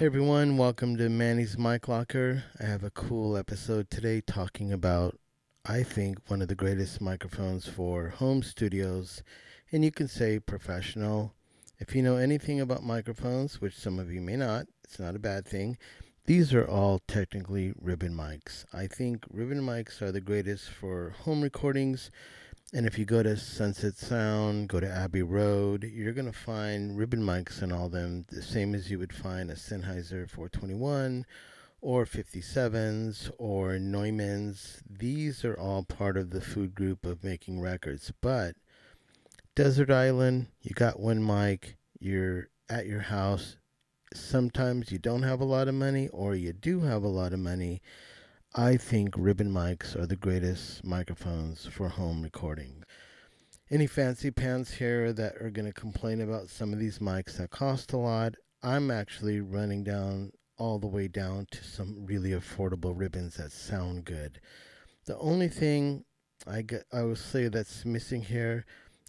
Hey everyone, welcome to Manny's Mic Locker. I have a cool episode today talking about, I think, one of the greatest microphones for home studios, and you can say professional. If you know anything about microphones, which some of you may not, it's not a bad thing. These are all technically ribbon mics. I think ribbon mics are the greatest for home recordings. And if you go to Sunset Sound, go to Abbey Road, you're going to find ribbon mics and all them, the same as you would find a Sennheiser 421 or 57s or Neumann's. These are all part of the food group of making records. But Desert Island, you got one mic, you're at your house. Sometimes you don't have a lot of money, or you do have a lot of money. I think ribbon mics are the greatest microphones for home recording. Any fancy pants here that are going to complain about some of these mics that cost a lot, I'm actually running down all the way down to some really affordable ribbons that sound good. The only thing I would say that's missing here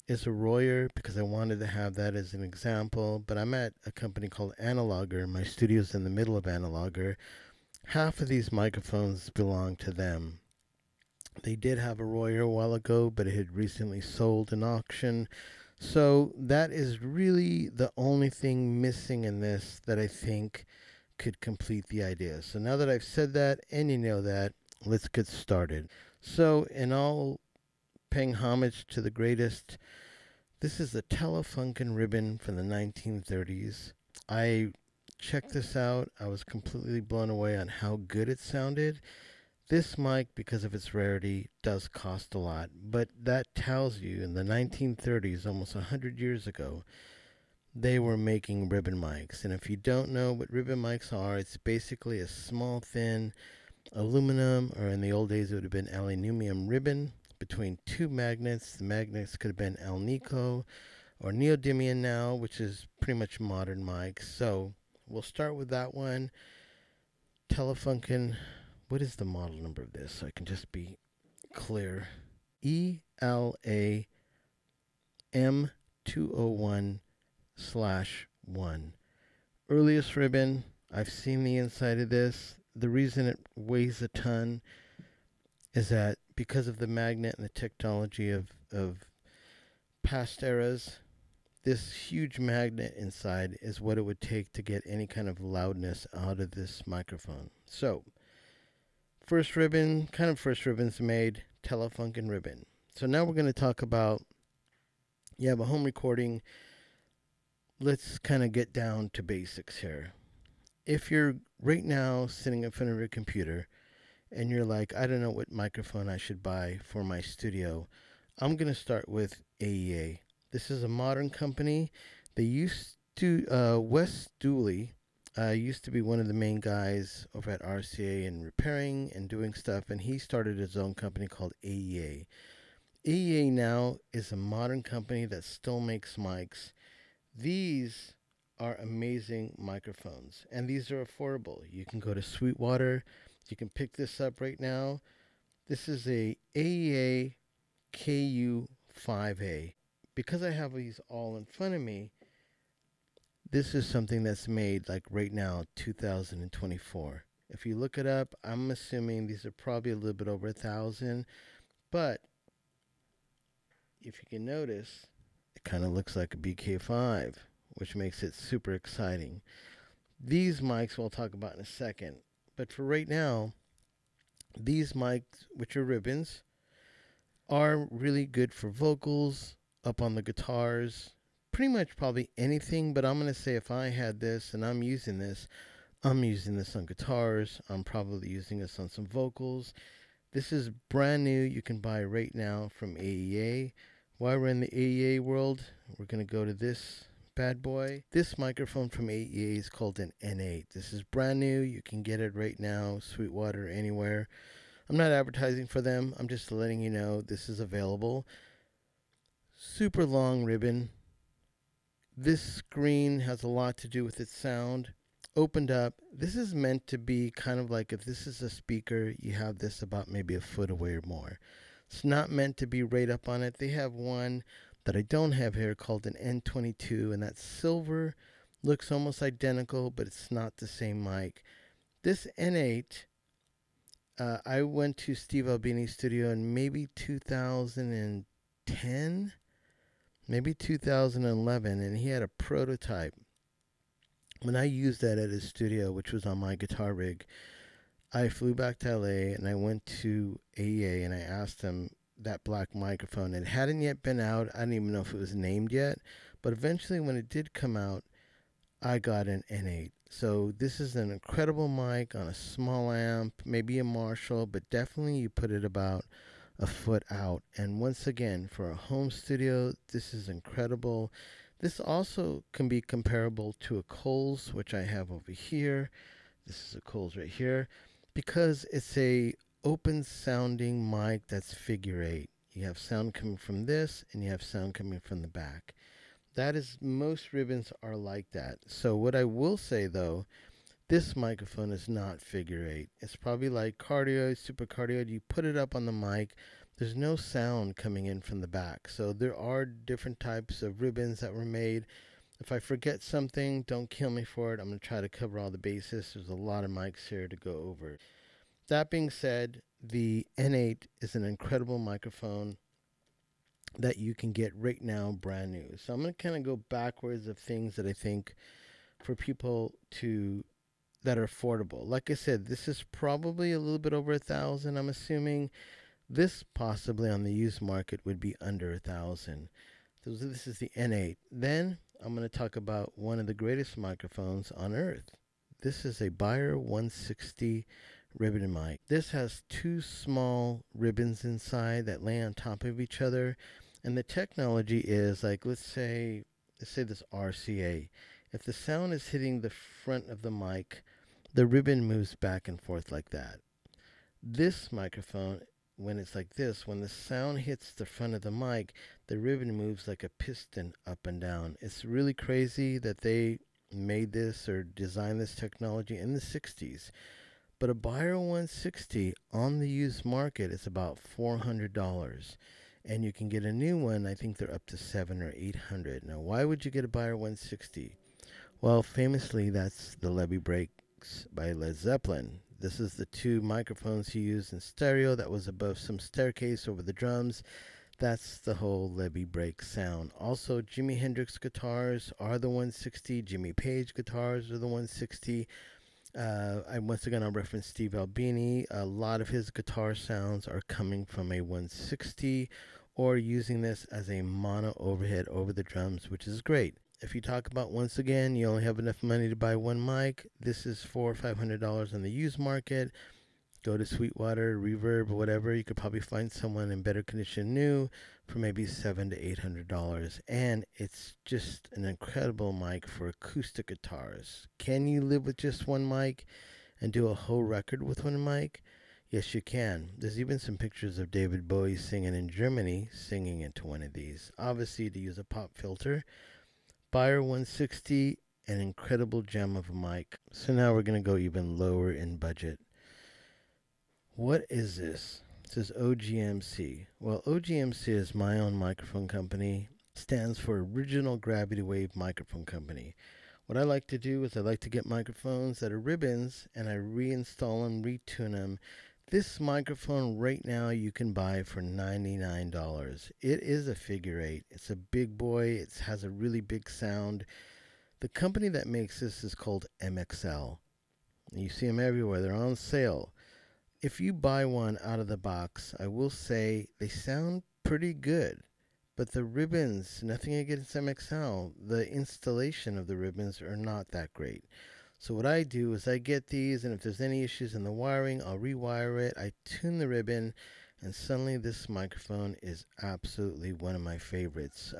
is a Royer, because I wanted to have that as an example, but I'm at a company called Analoger. My studio's in the middle of Analoger. Half of these microphones belong to them. They did have a Royer a while ago, but it had recently sold in auction. So that is really the only thing missing in this that I think could complete the idea. So now that I've said that and you know that, let's get started. So in all paying homage to the greatest, this is the Telefunken ribbon from the 1930s. I checked this out. I was completely blown away on how good it sounded. This mic, because of its rarity, does cost a lot, but that tells you in the 1930s, almost 100 years ago, they were making ribbon mics. And if you don't know what ribbon mics are, it's basically a small, thin aluminum, or in the old days it would have been aluminum ribbon, between two magnets. The magnets could have been alnico or neodymium now, which is pretty much modern mics. So we'll start with that one. Telefunken. What is the model number of this? So I can just be clear. ELAM201/1. Earliest ribbon. I've seen the inside of this. The reason it weighs a ton is that because of the magnet and the technology of past eras, this huge magnet inside is what it would take to get any kind of loudness out of this microphone. So, first ribbons made, Telefunken ribbon. So now we're going to talk about, you have a home recording. Let's kind of get down to basics here. If you're right now sitting in front of your computer and you're like, I don't know what microphone I should buy for my studio, I'm going to start with AEA. This is a modern company. They used to, Wes Dooley used to be one of the main guys over at RCA in repairing and doing stuff, and he started his own company called AEA. AEA now is a modern company that still makes mics. These are amazing microphones, and these are affordable. You can go to Sweetwater. You can pick this up right now. This is a AEA KU5A. Because I have these all in front of me, this is something that's made like right now, 2024. If you look it up, I'm assuming these are probably a little bit over 1,000. But if you can notice, it kind of looks like a BK5, which makes it super exciting. These mics we'll talk about in a second. But for right now, these mics, which are ribbons, are really good for vocals, up on the guitars, pretty much probably anything. But I'm going to say if I had this and I'm using this on guitars. I'm probably using this on some vocals. This is brand new. You can buy right now from AEA. While we're in the AEA world, we're going to go to this bad boy. This microphone from AEA is called an N8. This is brand new. You can get it right now, Sweetwater, anywhere. I'm not advertising for them. I'm just letting you know this is available. Super long ribbon. This screen has a lot to do with its sound. Opened up. This is meant to be kind of like, if this is a speaker, you have this about maybe a foot away or more. It's not meant to be right up on it. They have one that I don't have here called an N22, and that's silver Looks almost identical, but it's not the same mic. This N8, I went to Steve Albini's studio in maybe 2010, maybe 2011, and he had a prototype. When I used that at his studio, which was on my guitar rig, I flew back to LA and I went to AEA and I asked him that black microphone. It hadn't yet been out. I didn't even know if it was named yet. But eventually, when it did come out, I got an N8. So this is an incredible mic on a small amp, maybe a Marshall, but definitely you put it about a foot out. And once again, for a home studio, this is incredible. This also can be comparable to a Coles, which I have over here. This is a Coles right here, because it's a open sounding mic that's figure eight. You have sound coming from this and you have sound coming from the back. That is, most ribbons are like that. So what I will say though, this microphone is not figure eight. It's probably like cardioid, super cardioid. You put it up on the mic, there's no sound coming in from the back. So there are different types of ribbons that were made. If I forget something, don't kill me for it. I'm going to try to cover all the bases. There's a lot of mics here to go over. That being said, the N8 is an incredible microphone that you can get right now brand new. So I'm going to kind of go backwards of things that I think for people that are affordable. Like I said, this is probably a little bit over $1,000. I'm assuming this possibly on the used market would be under $1,000. So this is the N8. Then I'm going to talk about one of the greatest microphones on earth. This is a Beyer 160 ribbon mic. This has two small ribbons inside that lay on top of each other, and the technology is like, let's say this RCA. If the sound is hitting the front of the mic, the ribbon moves back and forth like that. This microphone, when it's like this, when the sound hits the front of the mic, the ribbon moves like a piston up and down. It's really crazy that they made this or designed this technology in the 60s. But a Beyer 160 on the used market is about $400. And you can get a new one, I think they're up to $700 or $800. Now, why would you get a Beyer 160? Well, famously, that's the Levy Breaks by Led Zeppelin. This is the two microphones he used in stereo that was above some staircase over the drums. That's the whole Levy Break sound. Also, Jimi Hendrix guitars are the 160. Jimmy Page guitars are the 160. Once again, I'll reference Steve Albini. A lot of his guitar sounds are coming from a 160 or using this as a mono overhead over the drums, which is great. If you talk about, once again, you only have enough money to buy one mic, this is $400 or $500 on the used market. Go to Sweetwater, Reverb, or whatever. You could probably find someone in better condition new for maybe $700 to $800. And it's just an incredible mic for acoustic guitars. Can you live with just one mic and do a whole record with one mic? Yes, you can. There's even some pictures of David Bowie singing in Germany, singing into one of these. Obviously, to use a pop filter. Beyer 160, an incredible gem of a mic. So now we're going to go even lower in budget. What is this? It says OGMC. Well, OGMC is my own microphone company. Stands for Original GravityWave Microphone Company. What I like to do is I like to get microphones that are ribbons and I reinstall them, retune them. This microphone right now you can buy for $99. It is a figure eight. It's a big boy. It has a really big sound. The company that makes this is called MXL. You see them everywhere. They're on sale. If you buy one out of the box, I will say they sound pretty good. But the ribbons, nothing against MXL, the installation of the ribbons are not that great. So what I do is I get these, and if there's any issues in the wiring, I'll rewire it. I tune the ribbon, and suddenly this microphone is absolutely one of my favorites.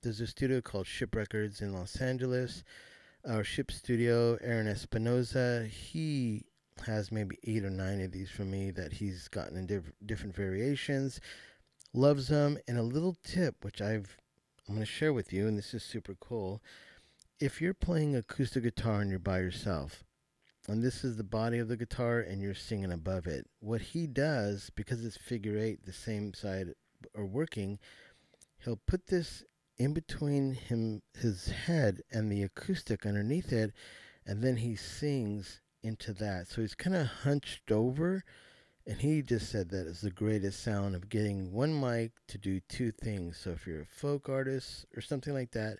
There's a studio called Ship Records in Los Angeles, our Ship Studio, Aaron Espinoza. He has maybe 8 or 9 of these from me that he's gotten in different variations. Loves them. And a little tip, which I'm going to share with you, and this is super cool. If you're playing acoustic guitar and you're by yourself, and this is the body of the guitar and you're singing above it, what he does, because it's figure eight, the same side are working, he'll put this in between his head and the acoustic underneath it, and then he sings into that. So he's kind of hunched over, and he just said that is the greatest sound of getting one mic to do two things. So if you're a folk artist or something like that,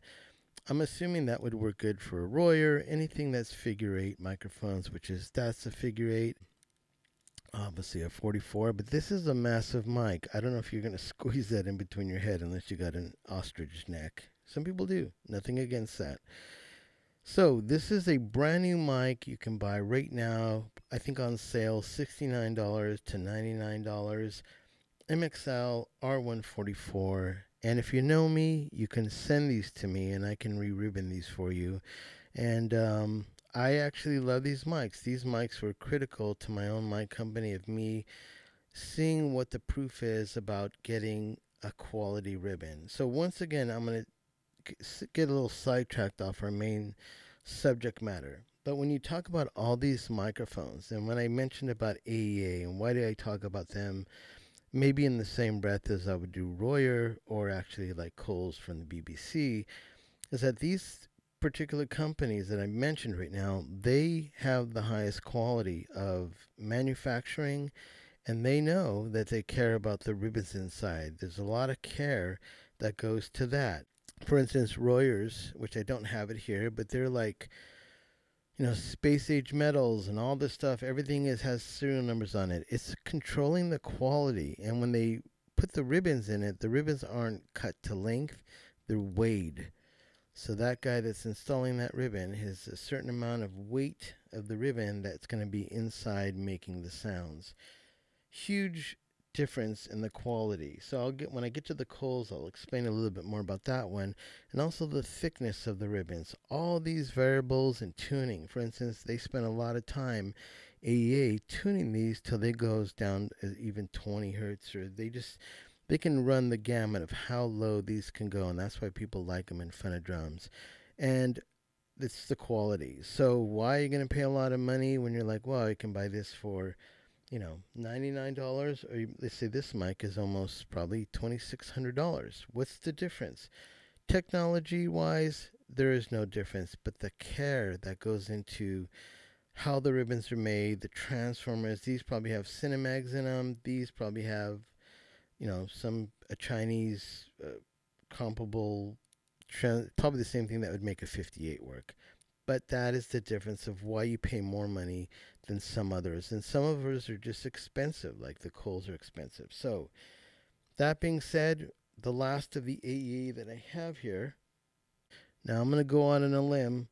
I'm assuming that would work good for a Royer, anything that's figure 8 microphones, that's a figure 8. Obviously a 44, but this is a massive mic. I don't know if you're going to squeeze that in between your head unless you got an ostrich neck. Some people do. Nothing against that. So this is a brand new mic you can buy right now. I think on sale, $69 to $99. MXL R144. And if you know me, you can send these to me and I can re-ribbon these for you. And I actually love these mics. These mics were critical to my own mic company of me seeing what the proof is about getting a quality ribbon. So once again, I'm going to get a little sidetracked off our main subject matter. But when you talk about all these microphones, and when I mentioned about AEA, and why did I talk about them maybe in the same breath as I would do Royer or actually like Coles from the BBC, is that these particular companies that I mentioned right now, they have the highest quality of manufacturing, and they know that they care about the ribbons inside. There's a lot of care that goes to that. For instance, Royers, which I don't have it here, but they're like, space age metals and all this stuff. Everything has serial numbers on it. It's controlling the quality. And when they put the ribbons in it, the ribbons aren't cut to length, they're weighed. So that guy that's installing that ribbon has a certain amount of weight of the ribbon that's going to be inside making the sounds. Huge difference in the quality. So when I get to the Coles, I'll explain a little bit more about that one, and also the thickness of the ribbons. All these variables and tuning. For instance, they spend a lot of time AEA tuning these till they goes down even 20 hertz, or they can run the gamut of how low these can go, and that's why people like them in front of drums. And it's the quality. So why are you going to pay a lot of money when you're like, well, I can buy this for $99, or let's say this mic is almost probably $2,600. What's the difference? Technology-wise, there is no difference, but the care that goes into how the ribbons are made, the transformers, these probably have Cinemags in them. These probably have, a Chinese comparable, probably the same thing that would make a 58 work. But that is the difference of why you pay more money than some others. And some of others are just expensive, like the Coles are expensive. So, that being said, the last of the AEA that I have here. Now, I'm going to go out on a limb.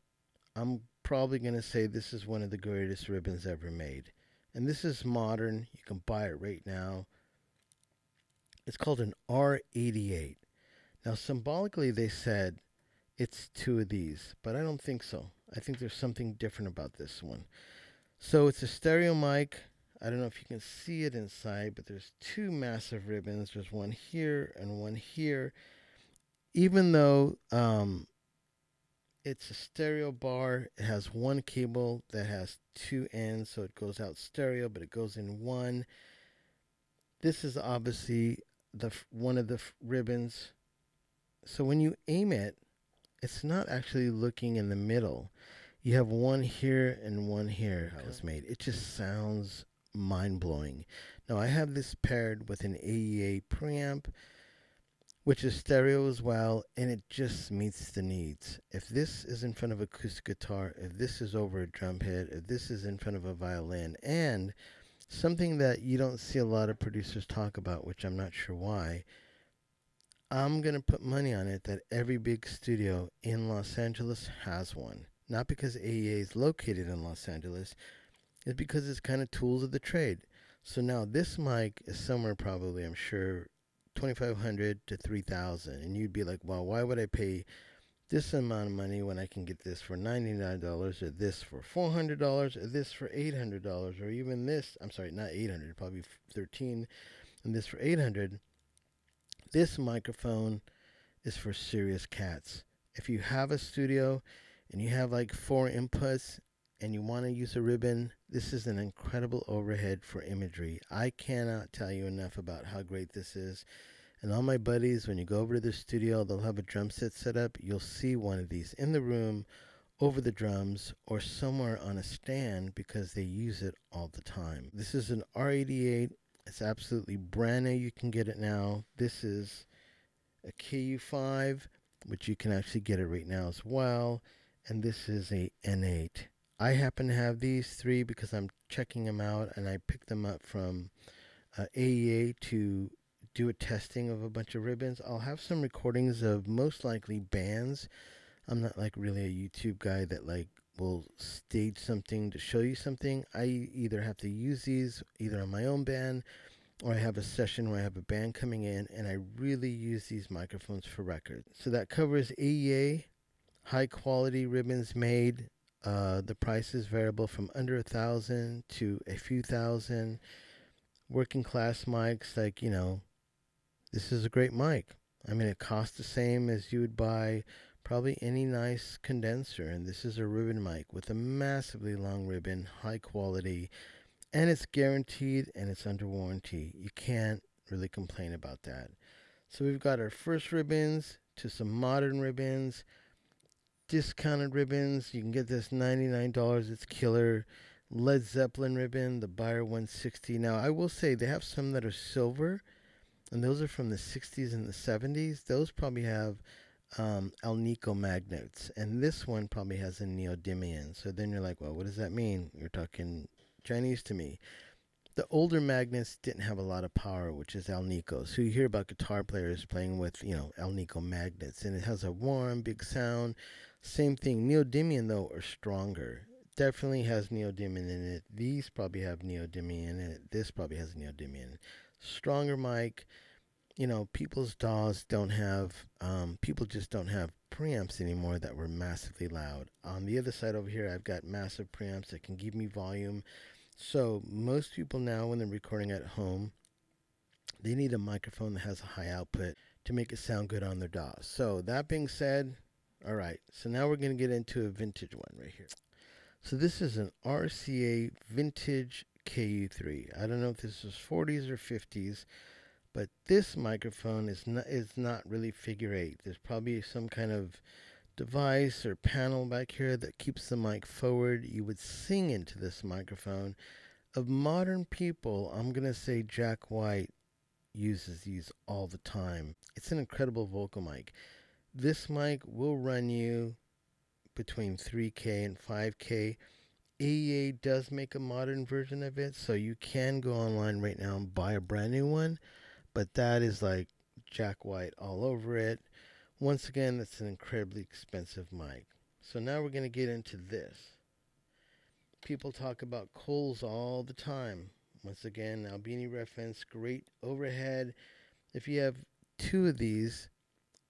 I'm probably going to say this is one of the greatest ribbons ever made. And this is modern. You can buy it right now. It's called an R88. Now, symbolically, they said it's two of these, but I don't think so. I think there's something different about this one. So it's a stereo mic. I don't know if you can see it inside, but there's two massive ribbons. There's one here and one here. Even though it's a stereo bar, it has one cable that has two ends, so it goes out stereo, but it goes in one. This is obviously one of the ribbons. So when you aim it, it's not actually looking in the middle. You have one here and one here. How it's made. It just sounds mind-blowing. Now I have this paired with an AEA preamp, which is stereo as well, and it just meets the needs. If this is in front of acoustic guitar, if this is over a drum hit, if this is in front of a violin, and something that you don't see a lot of producers talk about, which I'm not sure why, I'm going to put money on it that every big studio in Los Angeles has one. Not because AEA is located in Los Angeles, it's because it's kind of tools of the trade. So now this mic is somewhere probably, I'm sure, $2,500 to $3,000. And you'd be like, well, why would I pay this amount of money when I can get this for $99, or this for $400, or this for $800, or even this, I'm sorry, not $800, probably $1,300, and this for $800. This microphone is for serious cats. If you have a studio and you have like 4 inputs and you want to use a ribbon, this is an incredible overhead for imagery. I cannot tell you enough about how great this is. And all my buddies, when you go over to the studio, they'll have a drum set set up. You'll see one of these in the room, over the drums, or somewhere on a stand because they use it all the time. This is an R88. It's absolutely brand new. You can get it now. This is a KU5, which you can actually get it right now as well. And this is a N8. I happen to have these three because I'm checking them out, and I picked them up from AEA to do a testing of a bunch of ribbons. I'll have some recordings of most likely bands. I'm not like really a YouTube guy that like will stage something to show you something. I either have to use these either on my own band, or I have a session where I have a band coming in and I really use these microphones for records. So that covers AEA, high quality ribbons made. The price is variable from under $1,000 to a few thousand. Working class mics, like, you know, this is a great mic. I mean, it costs the same as you would buy probably any nice condenser. And this is a ribbon mic with a massively long ribbon, high quality, and it's guaranteed and it's under warranty. You can't really complain about that. So we've got our first ribbons to some modern ribbons, discounted ribbons. You can get this $99. It's killer. Led Zeppelin ribbon, the Buyer 160. Now, I will say they have some that are silver, and those are from the 60s and the 70s. Those probably have alnico magnets, and this one probably has a neodymium. So then you're like, well, what does that mean? You're talking Chinese to me. The older magnets didn't have a lot of power, which is alnico. So you hear about guitar players playing with, you know, alnico magnets, and it has a warm, big sound. Same thing. Neodymium, though, are stronger. Definitely has neodymium in it. These probably have neodymium in it. This probably has neodymium. Stronger mic. You know, people's DAWs don't have, people just don't have preamps anymore that were massively loud. On the other side over here, I've got massive preamps that can give me volume. So most people now, when they're recording at home, they need a microphone that has a high output to make it sound good on their DAWs. So that being said, all right, so now we're going to get into a vintage one right here. So this is an RCA vintage KU3. I don't know if this is 40s or 50s, but this microphone is not really figure 8. There's probably some kind of device or panel back here that keeps the mic forward. You would sing into this microphone. Of modern people, I'm going to say Jack White uses these all the time. It's an incredible vocal mic. This mic will run you between 3K and 5K. AEA does make a modern version of it, so you can go online right now and buy a brand new one, but that is like Jack White all over it. Once again, it's an incredibly expensive mic. So now we're going to get into this. People talk about Coles all the time. Once again, Albini reference, great overhead. If you have two of these,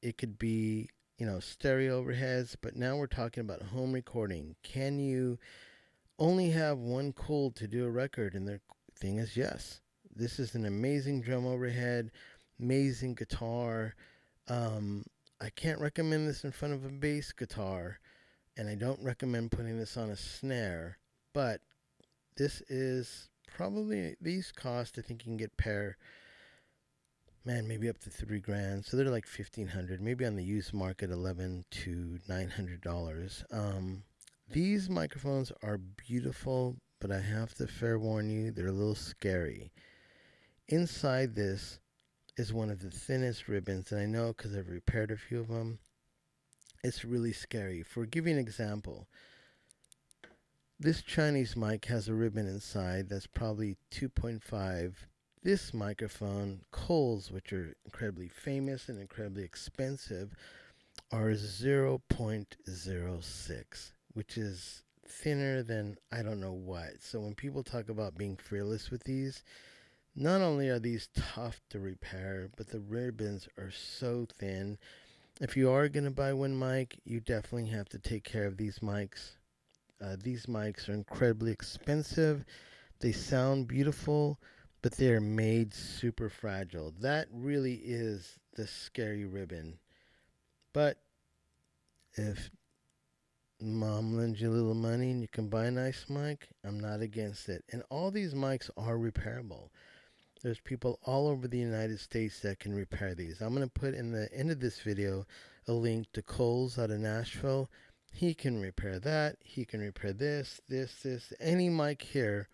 it could be, you know, stereo overheads, but now we're talking about home recording. Can you only have one Cole to do a record? And the thing is, yes. This is an amazing drum overhead, amazing guitar. I can't recommend this in front of a bass guitar, and I don't recommend putting this on a snare, but this is probably, these cost, I think you can get pair, man, maybe up to $3,000. So they're like $1,500, maybe on the used market, $1,100 to $900. These microphones are beautiful, but I have to fair warn you, they're a little scary. Inside this is one of the thinnest ribbons, and I know because I've repaired a few of them. It's really scary. For giving an example, this Chinese mic has a ribbon inside that's probably 2.5. This microphone, Coles, which are incredibly famous and incredibly expensive, are 0.06, which is thinner than I don't know what. So when people talk about being fearless with these, not only are these tough to repair, but the ribbons are so thin. If you are going to buy one mic, you definitely have to take care of these mics. These mics are incredibly expensive. They sound beautiful, but they are made super fragile. That really is the scary ribbon. But if mom lends you a little money and you can buy a nice mic, I'm not against it. And all these mics are repairable. There's people all over the United States that can repair these. I'm going to put in the end of this video a link to Coles out of Nashville. He can repair that. He can repair this. Any mic here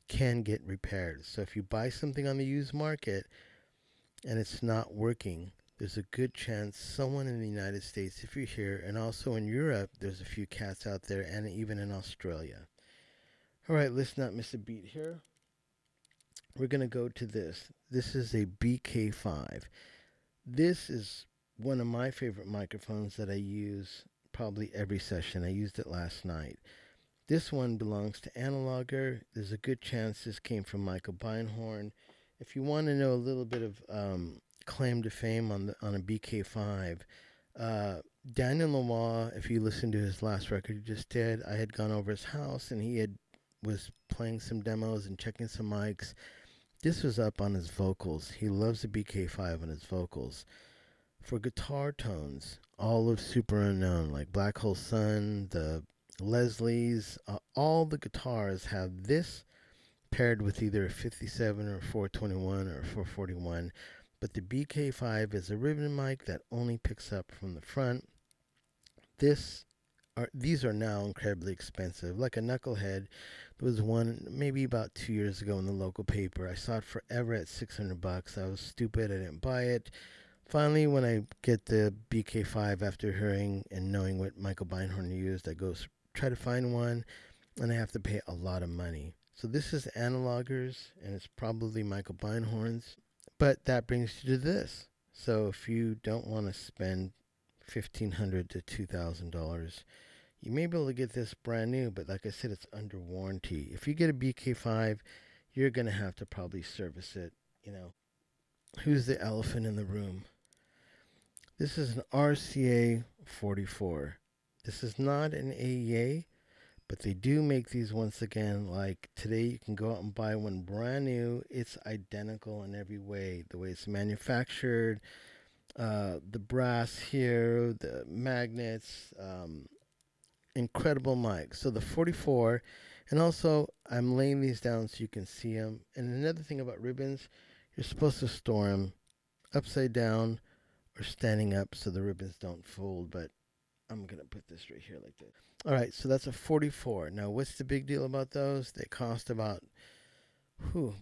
can get repaired. So if you buy something on the used market and it's not working, there's a good chance someone in the United States, if you're here, and also in Europe, there's a few cats out there, and even in Australia. All right, let's not miss a beat here. We're going to go to this. This is a BK5. This is one of my favorite microphones that I use probably every session. I used it last night. This one belongs to Analoger. There's a good chance this came from Michael Beinhorn. If you want to know a little bit of claim to fame on a BK5, Daniel Lanois, if you listen to his last record he just did, I had gone over his house and he was playing some demos and checking some mics. This was up on his vocals. He loves the BK5 on his vocals. For guitar tones, all of Super Unknown, like Black Hole Sun, the Leslie's, all the guitars have this paired with either a 57 or 421 or 441. But the BK5 is a ribbon mic that only picks up from the front. These are now incredibly expensive. Like a Knucklehead, there was one maybe about 2 years ago in the local paper. I saw it forever at $600. I was stupid. I didn't buy it. Finally, when I get the BK5 after hearing and knowing what Michael Beinhorn used, I go try to find one, and I have to pay a lot of money. So this is Analogers, and it's probably Michael Beinhorn's. But that brings you to this. So if you don't want to spend $1,500 to $2,000, you may be able to get this brand new, but like I said, it's under warranty. If you get a BK5, you're going to have to probably service it, you know. Who's the elephant in the room? This is an RCA 44. This is not an AEA, but they do make these once again. Like today, you can go out and buy one brand new. It's identical in every way. The way it's manufactured, the brass here, the magnets, incredible mic. So the 44, and also I'm laying these down so you can see them. And another thing about ribbons, you're supposed to store them upside down or standing up so the ribbons don't fold, but I'm going to put this right here like this. All right, so that's a 44. Now, what's the big deal about those? They cost about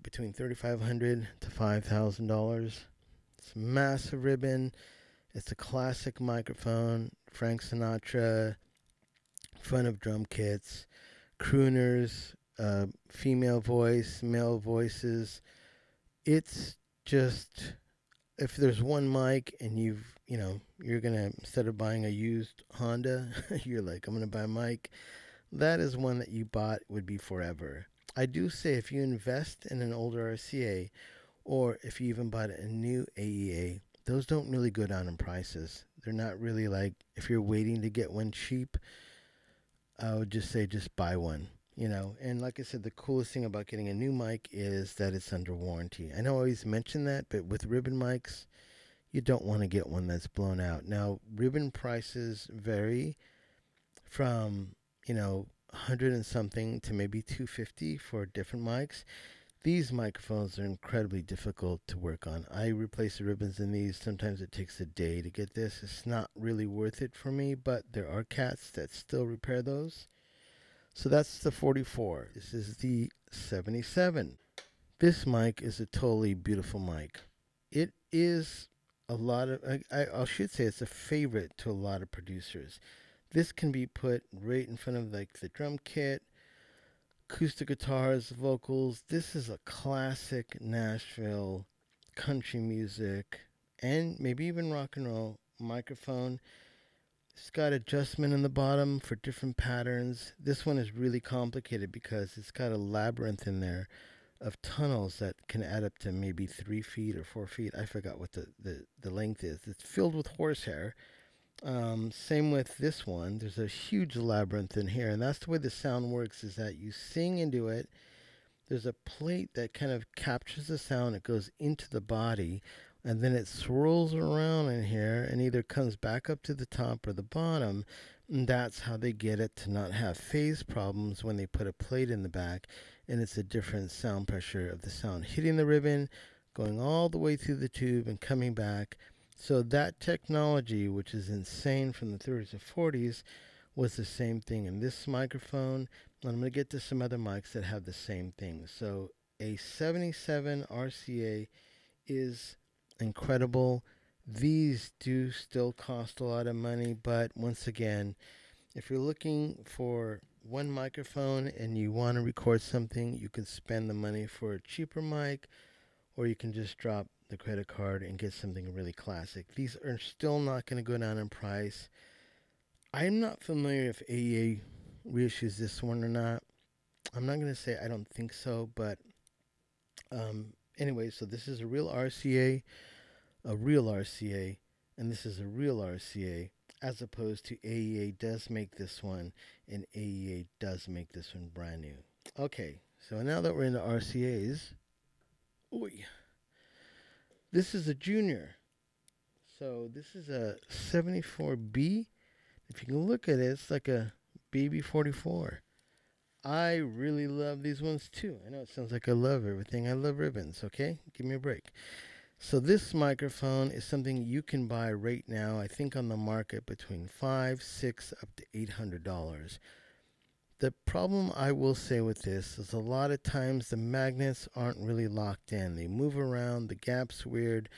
between $3,500 to $5,000. It's a massive ribbon. It's a classic microphone. Frank Sinatra, front of drum kits, crooners, female voice, male voices. It's just, if there's one mic and you're going to, instead of buying a used Honda, you're like, I'm going to buy a mic, that is one that you bought would be forever. I do say if you invest in an older RCA, or if you even bought a new AEA, those don't really go down in prices. They're not really like, if you're waiting to get one cheap, I would just say just buy one. And like I said, the coolest thing about getting a new mic is that it's under warranty. I know I always mention that, but with ribbon mics, you don't want to get one that's blown out. Now, ribbon prices vary from, 100 and something to maybe 250 for different mics. These microphones are incredibly difficult to work on. I replace the ribbons in these. Sometimes it takes a day to get this. It's not really worth it for me, but there are cats that still repair those. So that's the 44. This is the 77. This mic is a totally beautiful mic. It is a lot of, I should say it's a favorite to a lot of producers. This can be put right in front of like the drum kit, acoustic guitars, vocals. This is a classic Nashville country music and maybe even rock and roll microphone. It's got adjustment in the bottom for different patterns. This one is really complicated because it's got a labyrinth in there of tunnels that can add up to maybe 3 feet or 4 feet. I forgot what the length is. It's filled with horsehair. Same with this one. There's a huge labyrinth in here, and that's the way the sound works, is that you sing into it. There's a plate that kind of captures the sound. It goes into the body, and then it swirls around in here and either comes back up to the top or the bottom. And that's how they get it to not have phase problems when they put a plate in the back. And it's a different sound pressure of the sound hitting the ribbon going all the way through the tube and coming back. So that technology, which is insane from the 30s and 40s, was the same thing in this microphone. And I'm going to get to some other mics that have the same thing. So a 77 RCA is incredible. These do still cost a lot of money, but once again, if you're looking for one microphone and you want to record something, you can spend the money for a cheaper mic, or you can just drop the credit card and get something really classic. These are still not going to go down in price. I'm not familiar if AEA reissues this one or not. I'm not going to say I don't think so, but anyway, so this is a real RCA, and this is a real RCA, as opposed to AEA does make this one, and AEA does make this one brand new. Okay, so now that we're into RCAs, this is a junior. So this is a 74B. If you can look at it, it's like a BB44. I really love these ones too. I know it sounds like I love everything. I love ribbons, okay? Give me a break. So this microphone is something you can buy right now, I think on the market between $500, $600, up to $800. The problem I will say with this is a lot of times the magnets aren't really locked in. They move around, the gap's weird.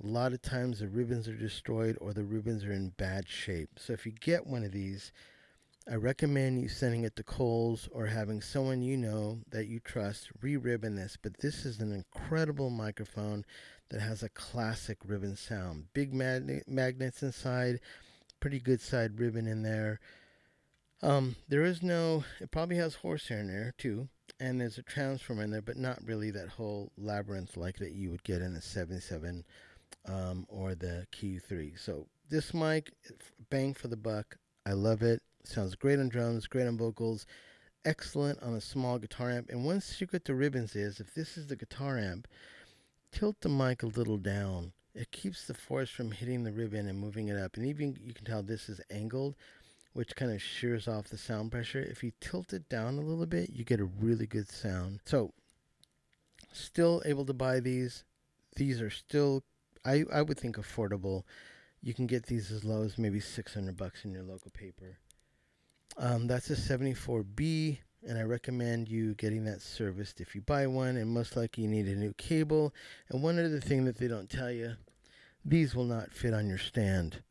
A lot of times the ribbons are destroyed or the ribbons are in bad shape. So if you get one of these, I recommend you sending it to Kohl's or having someone you know that you trust re-ribbon this. But this is an incredible microphone that has a classic ribbon sound. Big magnets inside, pretty good side ribbon in there. There is no, it probably has horsehair in there too, and there's a transformer in there, but not really that whole labyrinth like that you would get in a 77 or the Q3. So this mic, bang for the buck. I love it. Sounds great on drums, great on vocals, excellent on a small guitar amp. And one secret to ribbons is, if this is the guitar amp, tilt the mic a little down. It keeps the force from hitting the ribbon and moving it up. And even you can tell this is angled, which kind of shears off the sound pressure. If you tilt it down a little bit, you get a really good sound. So, still able to buy these. These are still, I would think, affordable. You can get these as low as maybe $600 in your local paper. That's a 74B, and I recommend you getting that serviced if you buy one, and most likely you need a new cable. And one other thing that they don't tell you, these will not fit on your stand.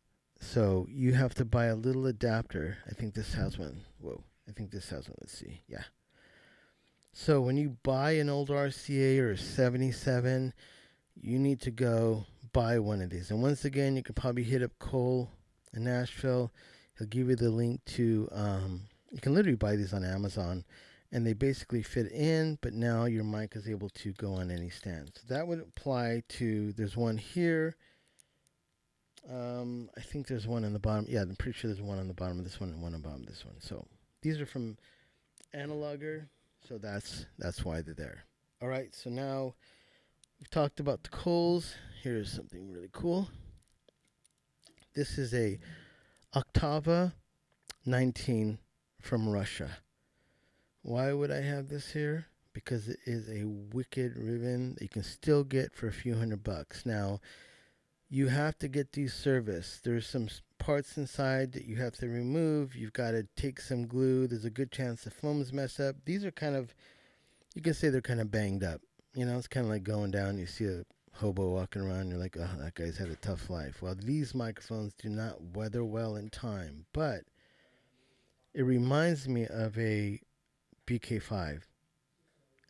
So you have to buy a little adapter. I think this has one. Whoa. I think this has one. Let's see. Yeah. So when you buy an old RCA or a 77, you need to go buy one of these. And once again, you can probably hit up Cole in Nashville. He'll give you the link to, you can literally buy these on Amazon. And they basically fit in, but now your mic is able to go on any stand. So that would apply to, there's one here. I think there's one on the bottom. Yeah, I'm pretty sure there's one on the bottom of this one and one on the bottom of this one. So these are from Analoger, so that's why they're there. All right, so now we've talked about the Kohl's. Here's something really cool. This is a Octava 19 from Russia. Why would I have this here? Because it is a wicked ribbon that you can still get for a few $100. Now, you have to get these serviced. There's some parts inside that you have to remove. You've got to take some glue. There's a good chance the foams mess up. These are kind of, you can say they're kind of banged up. You know, it's kind of like going down. You see a hobo walking around. You're like, oh, that guy's had a tough life. Well, these microphones do not weather well in time. But it reminds me of a BK5.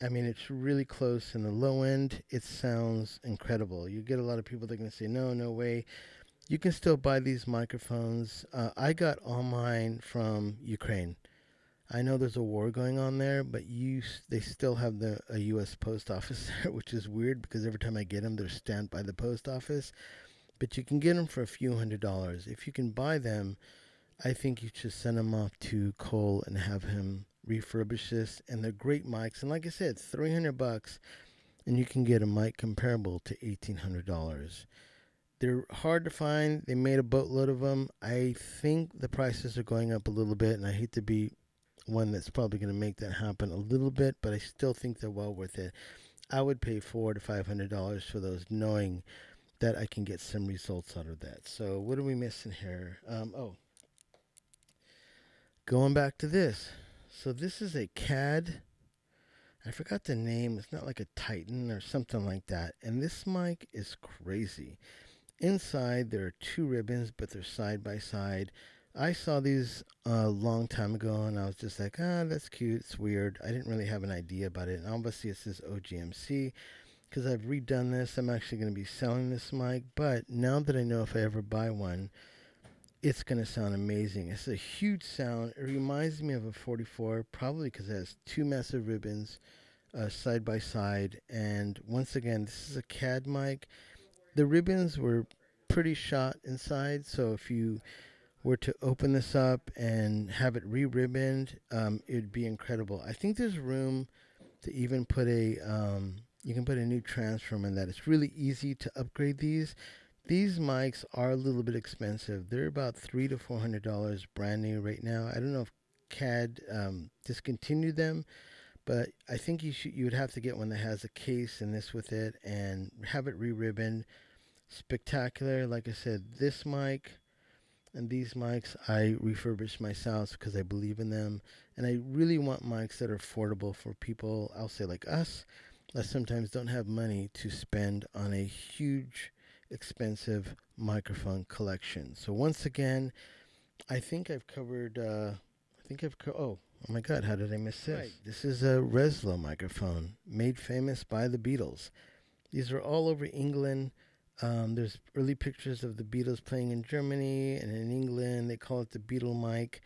I mean, it's really close. In the low end, it sounds incredible. You get a lot of people that are going to say, no, no way. You can still buy these microphones. I got all mine from Ukraine. I know there's a war going on there, but they still have a U.S. post office there, which is weird because every time I get them, they're stamped by the post office. But you can get them for a few $100s. If you can buy them, I think you should send them off to Cole and have him refurbish this. And they're great mics. And like I said, $300, and you can get a mic comparable to $1,800. They're hard to find. They made a boatload of them. I think the prices are going up a little bit, and I hate to be one that's probably going to make that happen a little bit, but I still think they're well worth it. I would pay $400 to $500 for those, knowing that I can get some results out of that. So what are we missing here? Going back to this. So this is a CAD. I forgot the name. It's not like a Titan or something like that. And this mic is crazy. Inside there are two ribbons, but they're side by side. I saw these a long time ago, and I was just like, that's cute. It's weird. I didn't really have an idea about it. And obviously, it says OGMC because I've redone this. I'm actually going to be selling this mic. But now that I know if I ever buy one, it's going to sound amazing. It's a huge sound. It reminds me of a 44, probably because it has two massive ribbons side by side. And once again, this is a CAD mic. The ribbons were pretty shot inside, so if you were to open this up and have it re-ribboned, it would be incredible. I think there's room to even put a, you can put a new transformer in that. It's really easy to upgrade these. These mics are a little bit expensive. They're about $300 to $400 brand new right now. I don't know if CAD discontinued them, but I think you would have to get one that has a case and this with it and have it re-ribboned. Spectacular. Like I said, this mic and these mics I refurbished myself because I believe in them, and I really want mics that are affordable for people, I'll say like us, that sometimes don't have money to spend on a huge expensive microphone collection. So once again, I think I've covered oh my god, how did I miss this? Right. This is a Reslo microphone made famous by the Beatles. These are all over England. There's early pictures of the Beatles playing in Germany and in England. They call it the Beatle mic.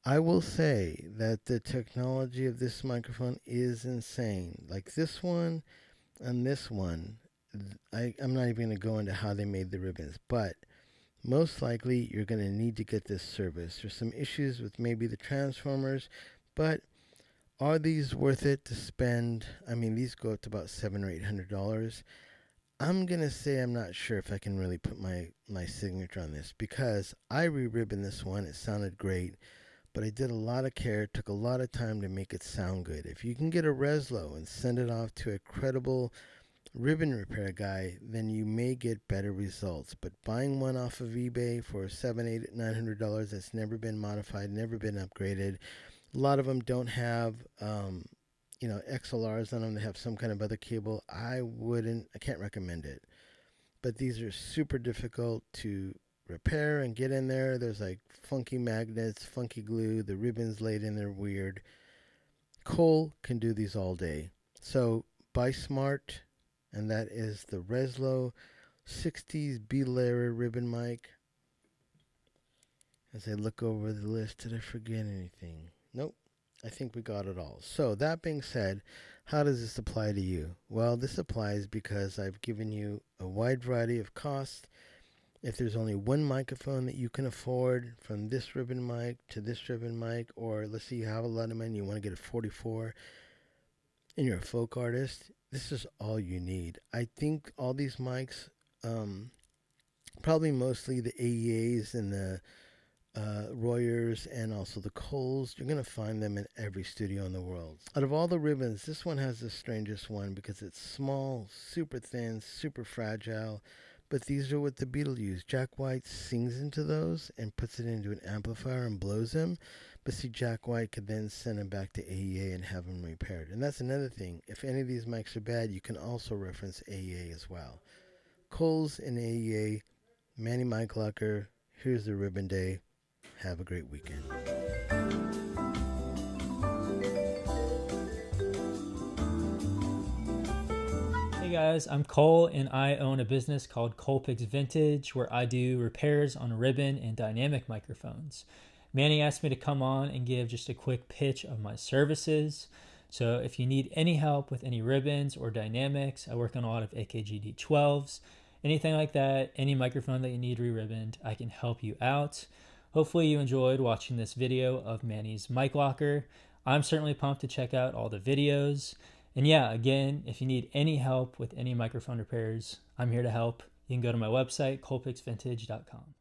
I will say that the technology of this microphone is insane. Like this one and this one, I'm not even going to go into how they made the ribbons, but most likely you're going to need to get this service. There's some issues with maybe the transformers, but are these worth it to spend? I mean, these go up to about $700 or $800. I'm going to say I'm not sure if I can really put my signature on this because I re-ribboned this one. It sounded great, but I did a lot of care, took a lot of time to make it sound good. If you can get a Reslo and send it off to a credible ribbon repair guy, then you may get better results. But buying one off of eBay for $700, $800, $900 that's never been modified, never been upgraded. A lot of them don't have XLRs on them. They have some kind of other cable. I can't recommend it. But these are super difficult to repair and get in there. There's like funky magnets, funky glue. The ribbons laid in there weird. Cole can do these all day. So buy smart, and that is the Reslo 60s Beatle era ribbon mic. As I look over the list, did I forget anything? Nope. I think we got it all. So that being said, how does this apply to you? Well, this applies because I've given you a wide variety of costs. If there's only one microphone that you can afford, from this ribbon mic to this ribbon mic, or let's say you have a lot of money, you want to get a 44, and you're a folk artist, this is all you need. I think all these mics, probably mostly the AEAs and the Royers and also the Coles, you're going to find them in every studio in the world. Out of all the ribbons, this one has the strangest one because it's small, super thin, super fragile. But these are what the Beatles use. Jack White sings into those and puts it into an amplifier and blows them. But see, Jack White could then send them back to AEA and have them repaired. And that's another thing. If any of these mics are bad, you can also reference AEA as well. Coles and AEA, Manny Mike Locker, here's the ribbon day. Have a great weekend. Hey guys, I'm Cole and I own a business called Colpix Vintage where I do repairs on ribbon and dynamic microphones. Manny asked me to come on and give just a quick pitch of my services. So if you need any help with any ribbons or dynamics, I work on a lot of AKG D12s, anything like that, any microphone that you need re-ribboned, I can help you out. Hopefully you enjoyed watching this video of Manny's mic locker. I'm certainly pumped to check out all the videos. And yeah, again, if you need any help with any microphone repairs, I'm here to help. You can go to my website, colpixvintage.com.